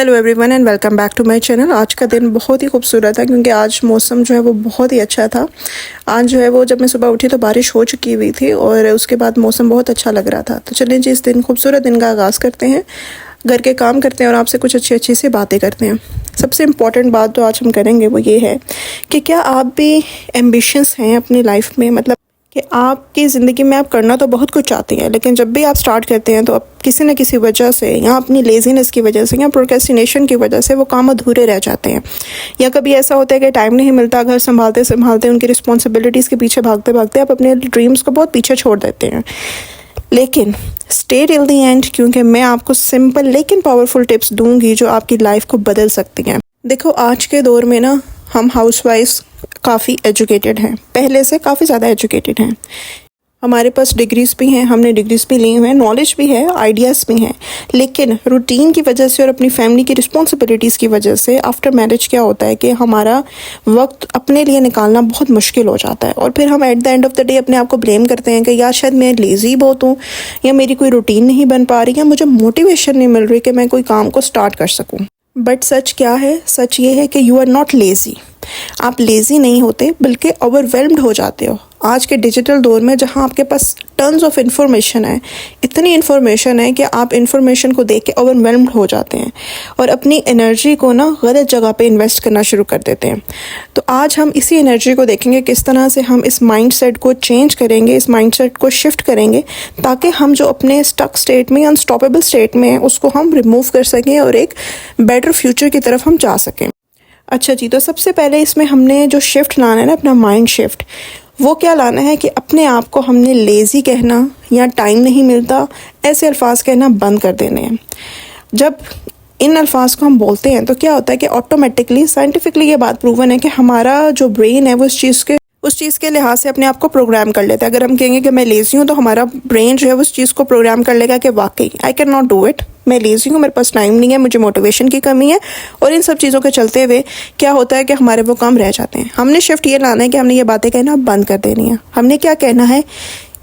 Hello everyone and welcome back to my channel. आज का दिन बहुत ही खूबसूरत है क्योंकि आज मौसम जो है वो बहुत ही अच्छा था। आज जो है वो जब मैं सुबह उठी तो बारिश हो चुकी हुई थी और उसके बाद मौसम बहुत अच्छा लग रहा था। तो चलिए जी, इस दिन खूबसूरत दिन का आगाज़ करते हैं, घर के काम करते हैं और आपसे कुछ अच्छी अच्छी सी बातें करते हैं। सबसे इम्पॉर्टेंट बात जो आज हम करेंगे वो ये है कि क्या आप भी एम्बिशंस हैं अपनी लाइफ में, मतलब कि आपकी ज़िंदगी में आप करना तो बहुत कुछ चाहते हैं, लेकिन जब भी आप स्टार्ट करते हैं तो आप किसी न किसी वजह से या अपनी लेज़ीनेस की वजह से या प्रोक्रेस्टिनेशन की वजह से वो काम अधूरे रह जाते हैं। या कभी ऐसा होता है कि टाइम नहीं मिलता, घर संभालते संभालते उनकी रिस्पॉन्सिबिलिटीज़ के पीछे भागते भागते आप अपने ड्रीम्स को बहुत पीछे छोड़ देते हैं। लेकिन स्टे टिल द एंड, क्योंकि मैं आपको सिंपल लेकिन पावरफुल टिप्स दूंगी जो आपकी लाइफ को बदल सकती हैं। देखो, आज के दौर में ना हम हाउसवाइफ्स काफ़ी एजुकेटेड हैं, पहले से काफ़ी ज़्यादा एजुकेटेड हैं। हमारे पास डिग्रीज़ भी हैं, हमने डिग्रीज़ भी ली हुई हैं, नॉलेज भी है, आइडियाज़ भी हैं। लेकिन रूटीन की वजह से और अपनी फैमिली की रिस्पॉन्सिबिलिटीज़ की वजह से आफ्टर मैरिज क्या होता है कि हमारा वक्त अपने लिए निकालना बहुत मुश्किल हो जाता है। और फिर हम at the end of the day अपने आप को ब्लेम करते हैं कि यार शायद मैं लेज़ी बहुत हूँ, या मेरी कोई रूटीन नहीं बन पा रही, या मुझे मोटिवेशन नहीं मिल रही कि मैं कोई काम को स्टार्ट कर सकूँ। बट सच क्या है? सच ये है कि यू आर नॉट लेज़ी। आप लेज़ी नहीं होते, बल्कि ओवरवेल्म्ड हो जाते हो। आज के डिजिटल दौर में जहाँ आपके पास टन्स ऑफ इन्फॉर्मेशन है, इतनी इन्फॉर्मेशन है कि आप इन्फॉर्मेशन को देख के ओवरवेल्म्ड हो जाते हैं और अपनी एनर्जी को ना गलत जगह पे इन्वेस्ट करना शुरू कर देते हैं। तो आज हम इसी एनर्जी को देखेंगे किस तरह से हम इस माइंडसेट को चेंज करेंगे, इस माइंडसेट को शिफ्ट करेंगे, ताकि हम जो अपने स्टक स्टेट में, अनस्टॉपेबल स्टेट में हैं, उसको हम रिमूव कर सकें और एक बेटर फ्यूचर की तरफ हम जा सकें। अच्छा जी, तो सबसे पहले इसमें हमने जो शिफ्ट लाना है ना, अपना माइंड शिफ्ट, वो क्या लाना है कि अपने आप को हमने लेज़ी कहना या टाइम नहीं मिलता ऐसे अल्फाज कहना बंद कर देने हैं। जब इन अल्फाज को हम बोलते हैं तो क्या होता है कि ऑटोमेटिकली, साइंटिफिकली ये बात प्रूवन है कि हमारा जो ब्रेन है वो उस चीज़ के लिहाज से अपने आप को प्रोग्राम कर लेता है। अगर हम कहेंगे कि मैं लेज़ी हूँ तो हमारा ब्रेन जो है उस चीज़ को प्रोग्राम कर लेगा कि वाकई I can not do it, मैं लेज़ी हूँ, मेरे पास टाइम नहीं है, मुझे मोटिवेशन की कमी है। और इन सब चीज़ों के चलते हुए क्या होता है कि हमारे वो काम रह जाते हैं। हमने शिफ्ट ये लाना है कि हमने ये बातें कहना बंद कर देनी है। हमने क्या कहना है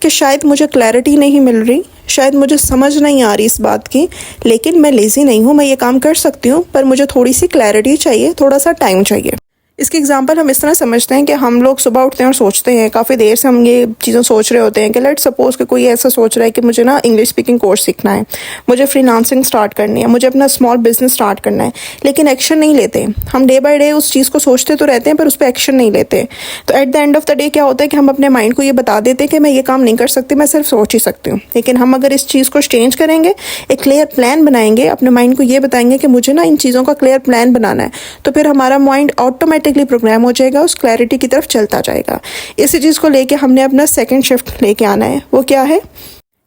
कि शायद मुझे क्लैरिटी नहीं मिल रही, शायद मुझे समझ नहीं आ रही इस बात की, लेकिन मैं लेज़ी नहीं हूँ, मैं ये काम कर सकती हूँ, पर मुझे थोड़ी सी क्लैरिटी चाहिए, थोड़ा सा टाइम चाहिए। इसकी एग्जांपल हम इस तरह समझते हैं कि हम लोग सुबह उठते हैं और सोचते हैं, काफ़ी देर से हम ये चीज़ें सोच रहे होते हैं कि लेट्स सपोज कि कोई ऐसा सोच रहा है कि मुझे ना इंग्लिश स्पीकिंग कोर्स सीखना है, मुझे फ्रीलांसिंग स्टार्ट करनी है, मुझे अपना स्मॉल बिजनेस स्टार्ट करना है, लेकिन एक्शन नहीं लेते। हम डे बाय डे उस चीज़ को सोचते तो रहते हैं पर उस पर एक्शन नहीं लेते। तो at the end of the day क्या होता है कि हम अपने माइंड को ये बता देते हैं कि मैं ये काम नहीं कर सकती, मैं सिर्फ सोच ही सकती हूँ। लेकिन हम अगर इस चीज़ को चेंज करेंगे, एक क्लियर प्लान बनाएंगे, अपने माइंड को ये बताएंगे कि मुझे ना इन चीज़ों का क्लियर प्लान बनाना है, तो फिर हमारा माइंड ऑटोमेटिकली प्रोग्राम हो जाएगा, उस क्लैरिटी की तरफ चलता जाएगा। इसी चीज़ को लेके हमने अपना सेकंड शिफ्ट लेके आना है। वो क्या है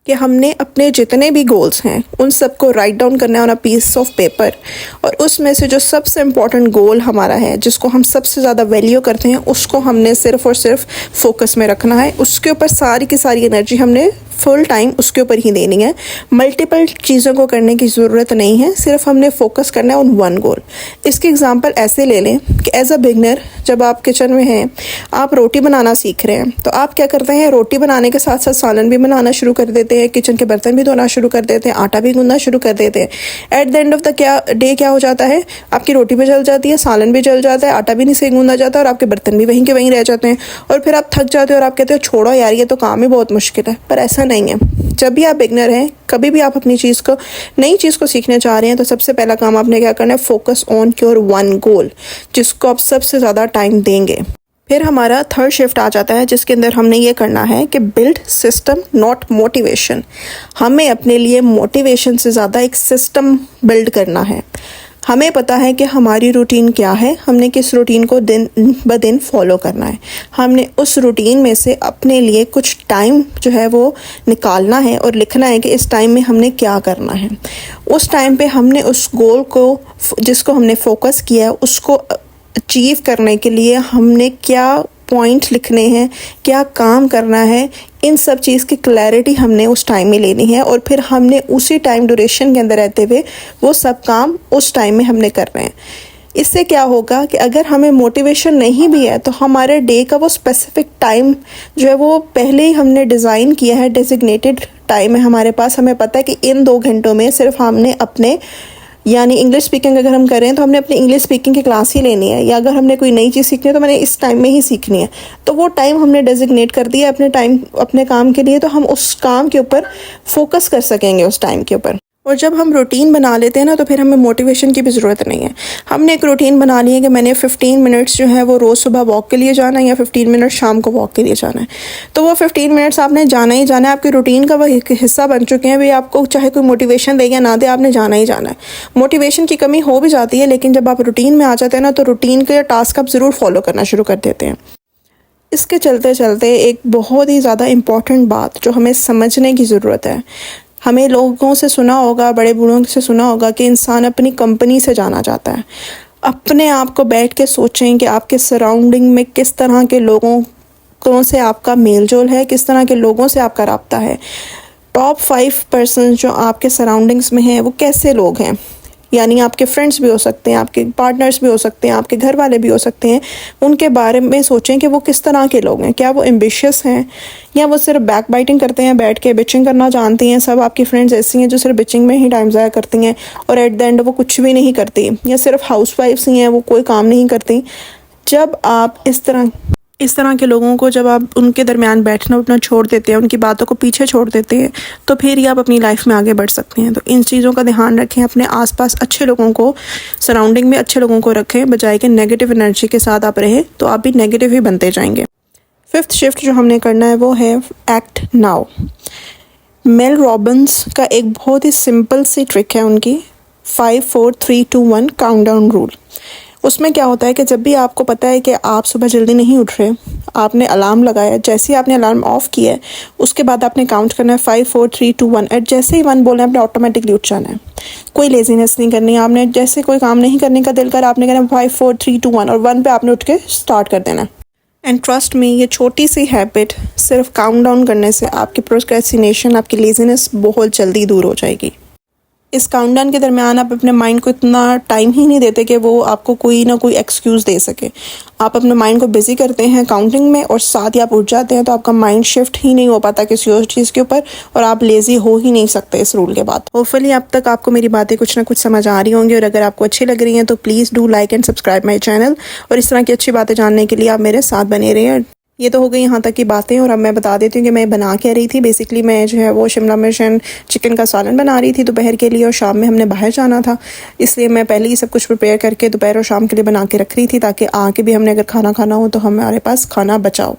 कि हमने अपने जितने भी गोल्स हैं उन सबको राइट डाउन करना है on a piece of paper, और उसमें से जो सबसे इम्पॉर्टेंट गोल हमारा है, जिसको हम सबसे ज़्यादा वैल्यू करते हैं, उसको हमने सिर्फ और सिर्फ फोकस में रखना है। उसके ऊपर सारी की सारी एनर्जी हमने फुल टाइम उसके ऊपर ही देनी है। मल्टीपल चीज़ों को करने की ज़रूरत नहीं है, सिर्फ हमने फोकस करना है ऑन वन गोल। इसकी एग्जांपल ऐसे ले लें कि एज अ बिगनर जब आप किचन में हैं, आप रोटी बनाना सीख रहे हैं, तो आप क्या करते हैं, रोटी बनाने के साथ साथ सालन भी बनाना शुरू कर देते हैं, किचन के बर्तन भी धोना शुरू कर देते हैं, आटा भी गूंदना शुरू कर देते हैं। At the end of the day क्या हो जाता है, आपकी रोटी भी जल जाती है, सालन भी जल जाता है, आटा भी नहीं सही गूंदा जाता और आपके बर्तन भी वहीं के वहीं रह जाते हैं। और फिर आप थक जाते हो और आप कहते हो छोड़ो यार, ये तो काम ही बहुत मुश्किल है। पर ऐसा नहीं है। जब भी आप बिगनर हैं, कभी भी आप अपनी चीज़ को, नई चीज़ को सीखने चाह रहे हैं, तो सबसे पहला काम आपने क्या करना है, focus on your one goal, जिसको आप सबसे ज़्यादा टाइम देंगे। फिर हमारा थर्ड शिफ्ट आ जाता है, जिसके अंदर हमने ये करना है कि बिल्ड सिस्टम नॉट मोटिवेशन। हमें अपने लिए मोटिवेशन से ज़्यादा एक सिस्टम बिल्ड करना है। हमें पता है कि हमारी रूटीन क्या है, हमने किस रूटीन को दिन ब दिन फॉलो करना है। हमने उस रूटीन में से अपने लिए कुछ टाइम जो है वो निकालना है और लिखना है कि इस टाइम में हमने क्या करना है। उस टाइम पे हमने उस गोल को, जिसको हमने फोकस किया है, उसको अचीव करने के लिए हमने क्या पॉइंट लिखने हैं, क्या काम करना है, इन सब चीज़ की क्लैरिटी हमने उस टाइम में लेनी है। और फिर हमने उसी टाइम ड्यूरेशन के अंदर रहते हुए वो सब काम उस टाइम में हमने करना है। इससे क्या होगा कि अगर हमें मोटिवेशन नहीं भी है तो हमारे डे का वो स्पेसिफिक टाइम जो है वो पहले ही हमने डिज़ाइन किया है, डेजिग्नेटेड टाइम है हमारे पास। हमें पता है कि इन 2 घंटों में सिर्फ हमने अपने यानी इंग्लिश स्पीकिंग अगर हम करें तो हमने अपनी इंग्लिश स्पीकिंग की क्लास ही लेनी है, या अगर हमने कोई नई चीज़ सीखनी है तो मैंने इस टाइम में ही सीखनी है। तो वो टाइम हमने डेजिग्नेट कर दिया अपने टाइम अपने काम के लिए, तो हम उस काम के ऊपर फोकस कर सकेंगे उस टाइम के ऊपर। और जब हम रूटीन बना लेते हैं ना तो फिर हमें मोटिवेशन की भी ज़रूरत नहीं है। हमने एक रूटीन बना ली है कि मैंने 15 मिनट्स जो है वो रोज़ सुबह वॉक के लिए जाना है, या 15 मिनट शाम को वॉक के लिए जाना है। तो वो 15 मिनट्स आपने जाना ही जाना है, आपकी रूटीन का वह हिस्सा बन चुके हैं। भाई आपको चाहे कोई मोटिवेशन दे या ना दे, आपने जाना ही जाना है। मोटिवेशन की कमी हो भी जाती है, लेकिन जब आप रूटीन में आ जाते हैं ना तो रूटीन के टास्क आप ज़रूर फॉलो करना शुरू कर देते हैं। इसके चलते चलते एक बहुत ही ज़्यादा इम्पॉर्टेंट बात जो हमें समझने की ज़रूरत है, हमें लोगों से सुना होगा, बड़े बूढ़ों से सुना होगा कि इंसान अपनी कंपनी से जाना जाता है। अपने आप को बैठ के सोचें कि आपके सराउंडिंग में किस तरह के लोगों से आपका मेल जोल है, किस तरह के लोगों से आपका राब्ता है। टॉप 5% जो आपके सराउंडिंग्स में हैं वो कैसे लोग हैं, यानी आपके फ्रेंड्स भी हो सकते हैं, आपके पार्टनर्स भी हो सकते हैं, आपके घर वाले भी हो सकते हैं। उनके बारे में सोचें कि वो किस तरह के लोग हैं। क्या वो एम्बिशियस हैं, या वो सिर्फ बैक बाइटिंग करते हैं, बैठ के बिचिंग करना जानती हैं। सब आपकी फ्रेंड्स ऐसी हैं जो सिर्फ बिचिंग में ही टाइम ज़ाया करती हैं और एट द एंड वो कुछ भी नहीं करती, या सिर्फ हाउस वाइफ्स ही हैं, वो कोई काम नहीं करती। जब आप इस तरह के लोगों को, जब आप उनके दरमियान बैठना अपना छोड़ देते हैं, उनकी बातों को पीछे छोड़ देते हैं, तो फिर ही आप अपनी लाइफ में आगे बढ़ सकते हैं। तो इन चीज़ों का ध्यान रखें, अपने आसपास अच्छे लोगों को, सराउंडिंग में अच्छे लोगों को रखें, बजाय कि नेगेटिव एनर्जी के साथ आप रहें तो आप भी नेगेटिव ही बनते जाएंगे। 5th शिफ्ट जो हमने करना है वो है एक्ट नाउ। मेल रॉबिन्स का एक बहुत ही सिंपल सी ट्रिक है उनकी, 5 4 3 2 1 काउंटडाउन रूल। उसमें क्या होता है कि जब भी आपको पता है कि आप सुबह जल्दी नहीं उठ रहे, आपने अलार्म लगाया, जैसे ही आपने अलार्म ऑफ किया है उसके बाद आपने काउंट करना है 5 4 3 2 1। एट जैसे ही 1 बोलना है आपने ऑटोमेटिकली उठ जाना है। कोई लेजीनेस नहीं करनी, आपने जैसे कोई काम नहीं करने का दिल कर, आपने कहना 5 4 3 2 1 और 1 पे आपने उठ के स्टार्ट कर देना। एंड ट्रस्ट मी, ये छोटी सी हैबिट सिर्फ काउंट डाउन करने से आपकी प्रोक्रेस्टिनेशन, आपकी लेजीनेस बहुत जल्दी दूर हो जाएगी। इस काउंटडाउन के दरमियान आप अपने माइंड को इतना टाइम ही नहीं देते कि वो आपको कोई ना कोई एक्सक्यूज़ दे सके। आप अपने माइंड को बिजी करते हैं काउंटिंग में और साथ ही आप उठ जाते हैं, तो आपका माइंड शिफ्ट ही नहीं हो पाता किसी और चीज़ के ऊपर और आप लेज़ी हो ही नहीं सकते इस रूल के बाद। होपफुली अब तक आपको मेरी बातें कुछ ना कुछ समझ आ रही होंगी, और अगर आपको अच्छी लग रही हैं तो please do like and subscribe my channel. और इस तरह की अच्छी बातें जानने के लिए आप मेरे साथ बने रहें। ये तो हो गई यहाँ तक की बातें, और अब मैं बता देती हूँ कि मैं बना क्या रही थी। बेसिकली मैं जो है वो शिमला मिर्च एंड चिकन का सालन बना रही थी दोपहर के लिए, और शाम में हमने बाहर जाना था, इसलिए मैं पहले ही सब कुछ प्रिपेयर करके दोपहर और शाम के लिए बना के रख रही थी, ताकि आके भी हमने अगर खाना खाना हो तो हमारे पास खाना बचाओ।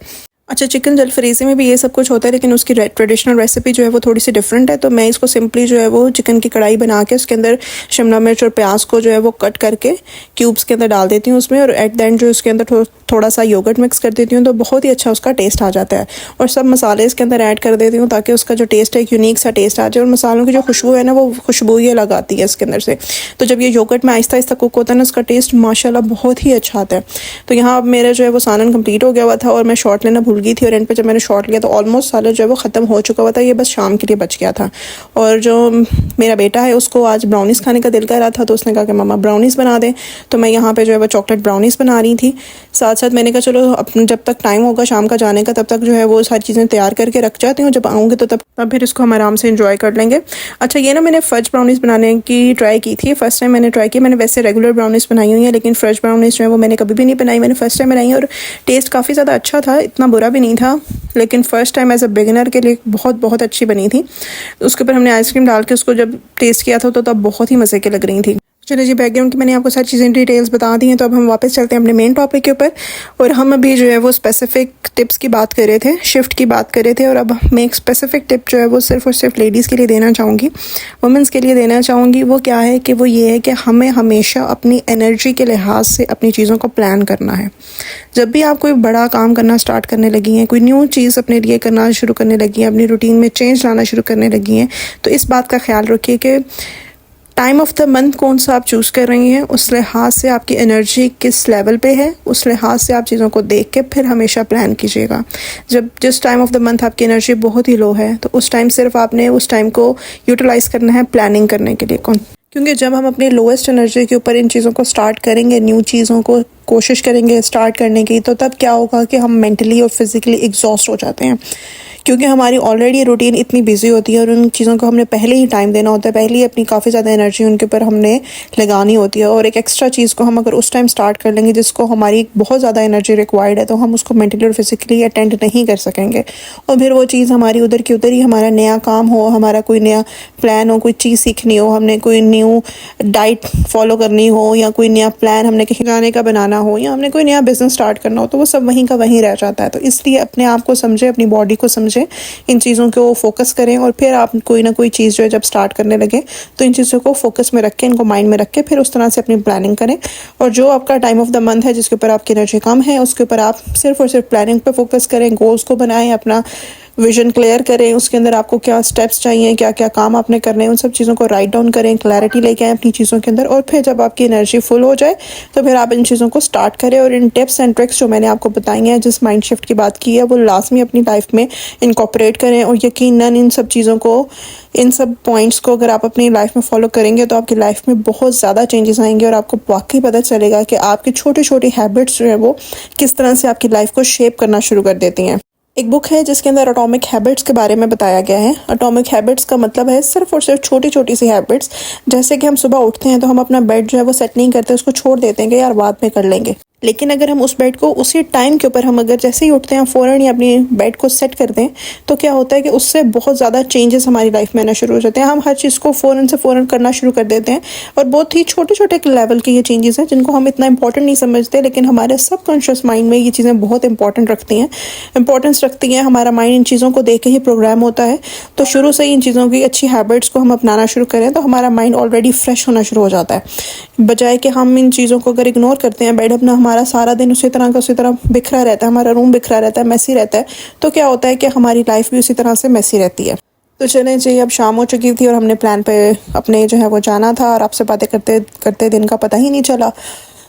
अच्छा, चिकन जलफरीज़ी में भी ये सब कुछ होता है, लेकिन उसकी ट्रेडिशनल रेसिपी जो है वो थोड़ी सी डिफरेंट है। तो मैं इसको सिंपली जो है वो चिकन की कढ़ाई बना के उसके अंदर शिमला मिर्च और प्याज को जो है वो कट करके क्यूब्स के अंदर डाल देती हूँ उसमें, और एट द एंड जो उसके अंदर थोड़ा सा योगर्ट मिक्स कर देती हूँ, तो बहुत ही अच्छा उसका टेस्ट आ जाता है। और सब मसाले इसके अंदर ऐड कर देती हूँ ताकि उसका जो टेस्ट है एक यूनिक सा टेस्ट आ जाए, और मसालों की जो खुशबू है ना वो खुशबू ही अलग आती है इसके अंदर से। तो जब ये योगर्ट में आहिस्ता आहिस्ता कुक होता है ना, उसका टेस्ट माशाल्लाह बहुत ही अच्छा आता है। तो यहाँ अब मेरा जो है वो सालन कंप्लीट हो गया हुआ था, और मैं शॉर्ट लेना भूल गई थी, और एंड पे जब मैंने शॉर्ट लिया तो ऑलमोस्ट सालन जो है वो ख़त्म हो चुका हुआ था। ये बस शाम के लिए बच गया था। और जो मेरा बेटा है उसको आज ब्राउनीज़ खाने का दिल कर रहा था, तो उसने कहा कि मम्मा ब्राउनीज़ बना दें। तो मैं यहाँ पे जो है वो चॉकलेट ब्राउनीज़ बना रही थी। साथ साथ मैंने कहा चलो अपने जब तक टाइम होगा शाम का जाने का, तब तक जो है वो सारी चीज़ें तैयार करके रख जाती हूँ, जब आऊँगी तो तब फिर इसको हम आराम से इंजॉय कर लेंगे। अच्छा, ये ना मैंने फज ब्राउनीज़ बनाने की ट्राई की थी, फर्स्ट टाइम मैंने ट्राई की। मैंने वैसे रेगुलर ब्राउनीज़ बनाई हुई है, लेकिन फ्रेश ब्राउनीज़ जो है वो मैंने कभी भी नहीं बनाई, मैंने फर्स्ट टाइम बनाई, और टेस्ट काफ़ी ज़्यादा अच्छा था, इतना बुरा भी नहीं था, लेकिन first time as a beginner के लिए बहुत अच्छी बनी थी। उसके ऊपर हमने आइसक्रीम डाल के उसको जब टेस्ट किया था तो तब बहुत ही मज़े की लग रही थी। चलिए जी, बैकग्राउंड की मैंने आपको सारी चीज़ें डिटेल्स बता दी हैं, तो अब हम वापस चलते हैं अपने मेन टॉपिक के ऊपर। और हम अभी जो है वो स्पेसिफिक टिप्स की बात कर रहे थे, शिफ्ट की बात कर रहे थे, और अब मैं एक स्पेसिफिक टिप जो है वो सिर्फ और सिर्फ लेडीज़ के लिए देना चाहूँगी, वुमेंस के लिए देना चाहूँगी। वो क्या है कि वो ये है कि हमें हमेशा अपनी एनर्जी के लिहाज से अपनी चीज़ों को प्लान करना है। जब भी आप कोई बड़ा काम करना स्टार्ट करने लगी हैं, कोई न्यू चीज़ अपने लिए करना शुरू करने लगी हैं, अपनी रूटीन में चेंज लाना शुरू करने लगी हैं, तो इस बात का ख्याल रखिए कि टाइम ऑफ द मंथ कौन सा आप चूज़ कर रही हैं, उस लिहाज से आपकी एनर्जी किस लेवल पे है, उस लिहाज से आप चीज़ों को देख के फिर हमेशा प्लान कीजिएगा। जिस टाइम ऑफ द मंथ आपकी एनर्जी बहुत ही लो है, तो उस टाइम सिर्फ आपने उस टाइम को यूटिलाइज़ करना है प्लानिंग करने के लिए। क्योंकि जब हम अपनी लोएस्ट एनर्जी के ऊपर इन चीज़ों को स्टार्ट करेंगे, न्यू चीज़ों को कोशिश करेंगे स्टार्ट करने की, तो तब क्या होगा कि हम मेंटली और फिज़िकली एग्जॉस्ट हो जाते हैं, क्योंकि हमारी ऑलरेडी रूटीन इतनी बिजी होती है और उन चीज़ों को हमने पहले ही टाइम देना होता है, पहले ही अपनी काफ़ी ज़्यादा एनर्जी उनके ऊपर हमने लगानी होती है। और एक एक्स्ट्रा चीज़ को हम अगर उस टाइम स्टार्ट कर लेंगे जिसको हमारी बहुत ज़्यादा एनर्जी रिक्वायर्ड है, तो हम उसको मेंटली और फिजिकली अटेंड नहीं कर सकेंगे, और फिर वो चीज़ हमारी उधर की उधर ही, हमारा नया काम हो, हमारा कोई नया प्लान हो, कोई चीज़ सीखनी हो, हमने कोई न्यू डाइट फॉलो करनी हो, या कोई नया प्लान हमने कहीं जाने का बनाना हो, या हमने कोई नया बिजनेस स्टार्ट करना हो, तो वो सब वहीं का वहीं रह जाता है। तो इसलिए अपने आप को समझें, अपनी बॉडी को समझें, इन चीज़ों को फोकस करें, और फिर आप कोई ना कोई चीज़ जो है जब स्टार्ट करने लगे तो इन चीज़ों को फोकस में रख के, इनको माइंड में रख के फिर उस तरह से अपनी प्लानिंग करें। और जो आपका टाइम ऑफ द मंथ है जिसके ऊपर आपकी एनर्जी कम है, उसके ऊपर आप सिर्फ और सिर्फ प्लानिंग पे फोकस करें, गोल्स को बनाएं, अपना विजन क्लियर करें, उसके अंदर आपको क्या स्टेप्स चाहिए, क्या क्या काम आपने करने हैं, उन सब चीज़ों को राइट डाउन करें, क्लैरिटी लेके आएँ अपनी चीज़ों के अंदर। और फिर जब आपकी एनर्जी फुल हो जाए तो फिर आप इन चीज़ों को स्टार्ट करें, और इन टिप्स एंड ट्रिक्स जो मैंने आपको बताई हैं, जिस माइंड शिफ्ट की बात की है, वो लाजमी अपनी लाइफ में इनकॉर्पोरेट करें। और यकीनन इन सब चीज़ों को, इन सब पॉइंट्स को अगर आप अपनी लाइफ में फॉलो करेंगे तो आपकी लाइफ में बहुत ज़्यादा चेंजेस आएंगे, और आपको वाकई पता चलेगा कि आपकी छोटी छोटी हैबिट्स जो है वो किस तरह से आपकी लाइफ को शेप करना शुरू कर देती हैं। एक बुक है जिसके अंदर एटॉमिक हैबिट्स के बारे में बताया गया है। एटॉमिक हैबिट्स का मतलब है सिर्फ और सिर्फ छोटी छोटी सी हैबिट्स, जैसे कि हम सुबह उठते हैं तो हम अपना बेड जो है वो सेट नहीं करते, उसको छोड़ देते हैं कि यार बाद में कर लेंगे। लेकिन अगर हम उस बेड को उसी टाइम के ऊपर, हम अगर जैसे ही उठते हैं फ़ौरन ही अपनी बेड को सेट कर दें, तो क्या होता है कि उससे बहुत ज़्यादा चेंजेस हमारी लाइफ में आना शुरू हो जाते हैं। हम हर चीज़ को फ़ौरन से फ़ौरन करना शुरू कर देते हैं, और बहुत ही छोटे छोटे लेवल के ये चेंजेस हैं जिनको हम इतना इंपॉर्टेंट नहीं समझते, लेकिन हमारे सबकॉन्शियस माइंड में ये चीज़ें बहुत इंपॉर्टेंट इंपॉर्टेंस रखती हैं। हमारा माइंड इन चीज़ों को देख के ही प्रोग्राम होता है। तो शुरू से ही इन चीज़ों की अच्छी हैबिट्स को हम अपनाना शुरू करें तो हमारा माइंड ऑलरेडी फ्रेश होना शुरू हो जाता है, बजाय कि हम इन चीज़ों को अगर इग्नोर करते हैं, बेड अपना हमारा सारा दिन उसी तरह बिखरा रहता है, हमारा रूम बिखरा रहता है, मैसी रहता है, तो क्या होता है कि हमारी लाइफ भी उसी तरह से मैसी रहती है। तो चलें जी, अब शाम हो चुकी थी और हमने प्लान पे अपने जो है वो जाना था, और आपसे बातें करते करते दिन का पता ही नहीं चला।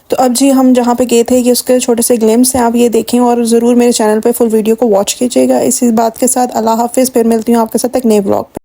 तो अब जी हम जहाँ पे गए थे ये उसके छोटे से ग्लिम्स हैं, आप ये देखें, और ज़रूर मेरे चैनल पे फुल वीडियो को वॉच कीजिएगा। इसी बात के साथ अल्लाह हाफिज़, फिर मिलती हूँ आपके साथ एक नए ब्लॉग पे।